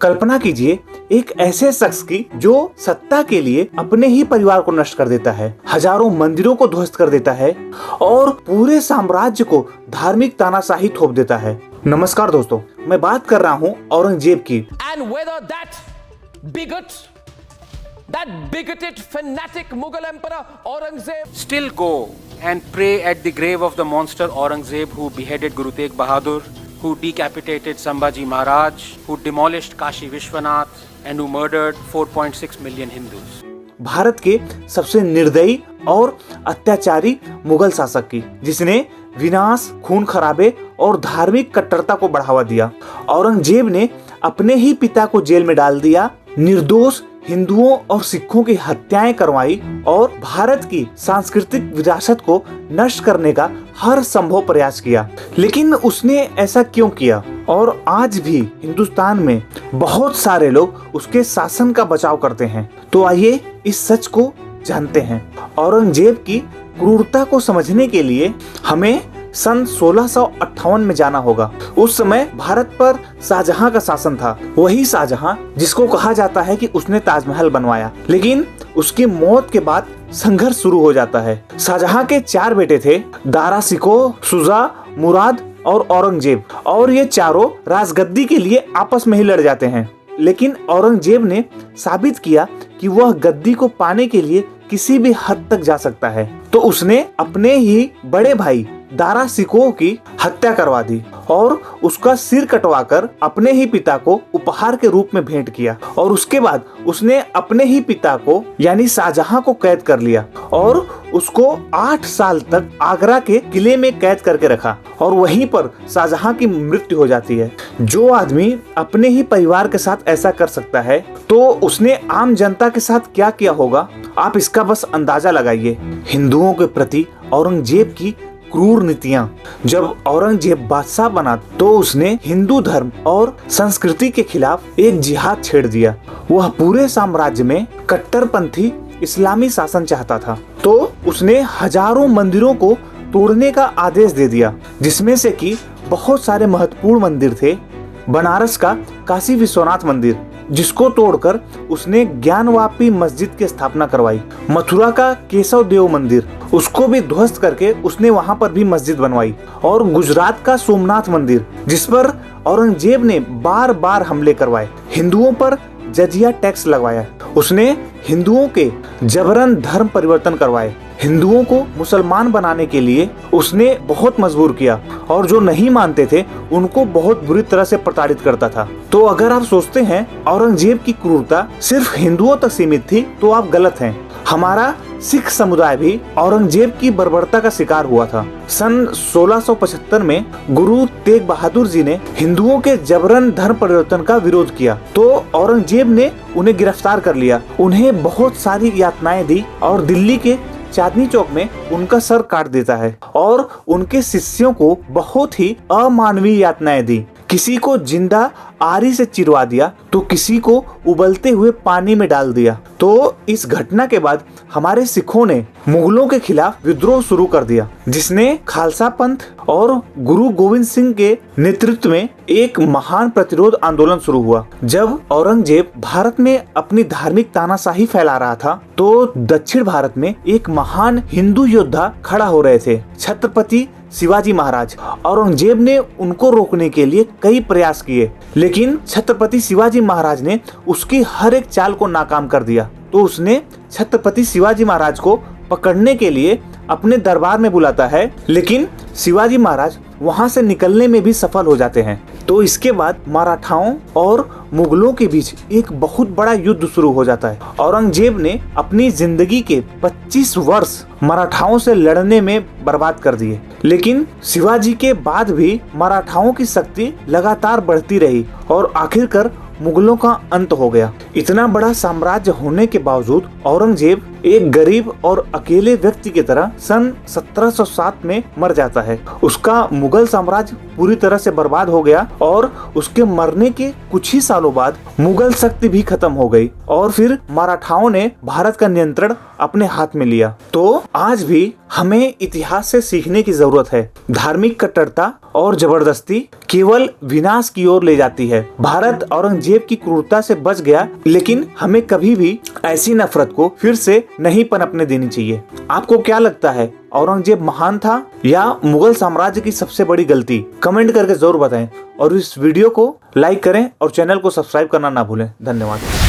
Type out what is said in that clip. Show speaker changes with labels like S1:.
S1: कल्पना कीजिए एक ऐसे शख्स की जो सत्ता के लिए अपने ही परिवार को नष्ट कर देता है, हजारों मंदिरों को ध्वस्त कर देता है और पूरे साम्राज्य को धार्मिक तानाशाही थोप देता है। नमस्कार दोस्तों, मैं बात कर रहा हूँ औरंगजेब की।
S2: That bigoted, fanatic Mughal emperor Aurangzeb
S3: still go and pray at the grave of the monster Aurangzeb who beheaded Guru Tegh Bahadur, who decapitated Sambhaji Maharaj, who demolished Kashi Vishwanath and who murdered 4.6 million Hindus.
S1: Bharat के सबसे निर्दयी और अत्याचारी मुगल शासक की, जिसने विनाश, खून खराबे और धार्मिक कट्टरता को बढ़ावा दिया। औरंगजेब ने अपने ही पिता को जेल में डाल दिया, निर्दोष हिंदुओं और सिखों की हत्याएं करवाई और भारत की सांस्कृतिक विरासत को नष्ट करने का हर संभव प्रयास किया। लेकिन उसने ऐसा क्यों किया और आज भी हिंदुस्तान में बहुत सारे लोग उसके शासन का बचाव करते हैं। तो आइए इस सच को जानते हैं। औरंगजेब की क्रूरता को समझने के लिए हमें सन 1658 में जाना होगा। उस समय भारत पर शाहजहां का शासन था, वही शाहजहां जिसको कहा जाता है कि उसने ताजमहल बनवाया। लेकिन उसकी मौत के बाद संघर्ष शुरू हो जाता है। शाहजहां के 4 बेटे थे, दारा शिकोह, शुजा, मुराद और औरंगजेब, और ये चारों राजगद्दी के लिए आपस में ही लड़ जाते हैं। लेकिन औरंगजेब ने साबित किया कि वह गद्दी को पाने के लिए किसी भी हद तक जा सकता है। तो उसने अपने ही बड़े भाई दारा शिकोह की हत्या करवा दी और उसका सिर कटवाकर अपने ही पिता को उपहार के रूप में भेंट किया। और उसके बाद उसने अपने ही पिता को यानी शाहजहां को कैद कर लिया और उसको 8 साल तक आगरा के किले में कैद करके रखा और वहीं पर शाहजहां की मृत्यु हो जाती है। जो आदमी अपने ही परिवार के साथ ऐसा कर सकता है तो उसने आम जनता के साथ क्या किया होगा, आप इसका बस अंदाजा लगाइए। हिंदुओं के प्रति औरंगजेब की क्रूर नीतियां। जब औरंगजेब बादशाह बना तो उसने हिंदू धर्म और संस्कृति के खिलाफ एक जिहाद छेड़ दिया। वह पूरे साम्राज्य में कट्टरपंथी इस्लामी शासन चाहता था। तो उसने हजारों मंदिरों को तोड़ने का आदेश दे दिया, जिसमें से कि बहुत सारे महत्वपूर्ण मंदिर थे। बनारस का काशी विश्वनाथ मंदिर, जिसको तोड़कर उसने ज्ञानवापी मस्जिद की स्थापना करवाई। मथुरा का केशव देव मंदिर, उसको भी ध्वस्त करके उसने वहां पर भी मस्जिद बनवाई। और गुजरात का सोमनाथ मंदिर, जिस पर औरंगजेब ने बार बार हमले करवाए, हिंदुओं पर जजिया टैक्स लगवाया। उसने हिंदुओं के जबरन धर्म परिवर्तन करवाए। हिंदुओं को मुसलमान बनाने के लिए उसने बहुत मजबूर किया और जो नहीं मानते थे उनको बहुत बुरी तरह से प्रताड़ित करता था। तो अगर आप सोचते हैं औरंगजेब की क्रूरता सिर्फ हिंदुओं तक सीमित थी तो आप गलत हैं। हमारा सिख समुदाय भी औरंगजेब की बर्बरता का शिकार हुआ था। सन 1675 में गुरु तेग बहादुर जी ने हिंदुओं के जबरन धर्म परिवर्तन का विरोध किया तो औरंगजेब ने उन्हें गिरफ्तार कर लिया, उन्हें बहुत सारी यातनाएं दी और दिल्ली के चांदनी चौक में उनका सर काट देता है और उनके शिष्यों को बहुत ही अमानवीय यातनाएं दी। किसी को जिंदा आरी से चिरवा दिया तो किसी को उबलते हुए पानी में डाल दिया। तो इस घटना के बाद हमारे सिखों ने मुगलों के खिलाफ विद्रोह शुरू कर दिया, जिसने खालसा पंथ और गुरु गोविंद सिंह के नेतृत्व में एक महान प्रतिरोध आंदोलन शुरू हुआ। जब औरंगजेब भारत में अपनी धार्मिक तानाशाही फैला रहा था तो दक्षिण भारत में एक महान हिंदू योद्धा खड़ा हो रहे थे, छत्रपति शिवाजी महाराज। औरंगजेब ने उनको रोकने के लिए कई प्रयास किए, लेकिन छत्रपति शिवाजी महाराज ने उसकी हर एक चाल को नाकाम कर दिया। तो उसने छत्रपति शिवाजी महाराज को पकड़ने के लिए अपने दरबार में बुलाता है, लेकिन शिवाजी महाराज वहां से निकलने में भी सफल हो जाते हैं। तो इसके बाद मराठाओं और मुगलों के बीच एक बहुत बड़ा युद्ध शुरू हो जाता है। औरंगजेब ने अपनी जिंदगी के 25 वर्ष मराठाओं से लड़ने में बर्बाद कर दिए, लेकिन शिवाजी के बाद भी मराठाओं की शक्ति लगातार बढ़ती रही और आखिरकार मुगलों का अंत हो गया। इतना बड़ा साम्राज्य होने के बावजूद औरंगजेब एक गरीब और अकेले व्यक्ति की तरह सन 1707 में मर जाता है। उसका मुगल साम्राज्य पूरी तरह से बर्बाद हो गया और उसके मरने के कुछ ही सालों बाद मुगल शक्ति भी खत्म हो गई और फिर मराठाओं ने भारत का नियंत्रण अपने हाथ में लिया। तो आज भी हमें इतिहास से सीखने की जरूरत है। धार्मिक कट्टरता और जबरदस्ती केवल विनाश की ओर ले जाती है। भारत औरंगजेब की क्रूरता से बच गया, लेकिन हमें कभी भी ऐसी नफरत को फिर से नहीं पनपने देनी चाहिए। आपको क्या लगता है, औरंगजेब महान था या मुगल साम्राज्य की सबसे बड़ी गलती? कमेंट करके जरूर बताएं और इस वीडियो को लाइक करें और चैनल को सब्सक्राइब करना ना भूलें। धन्यवाद।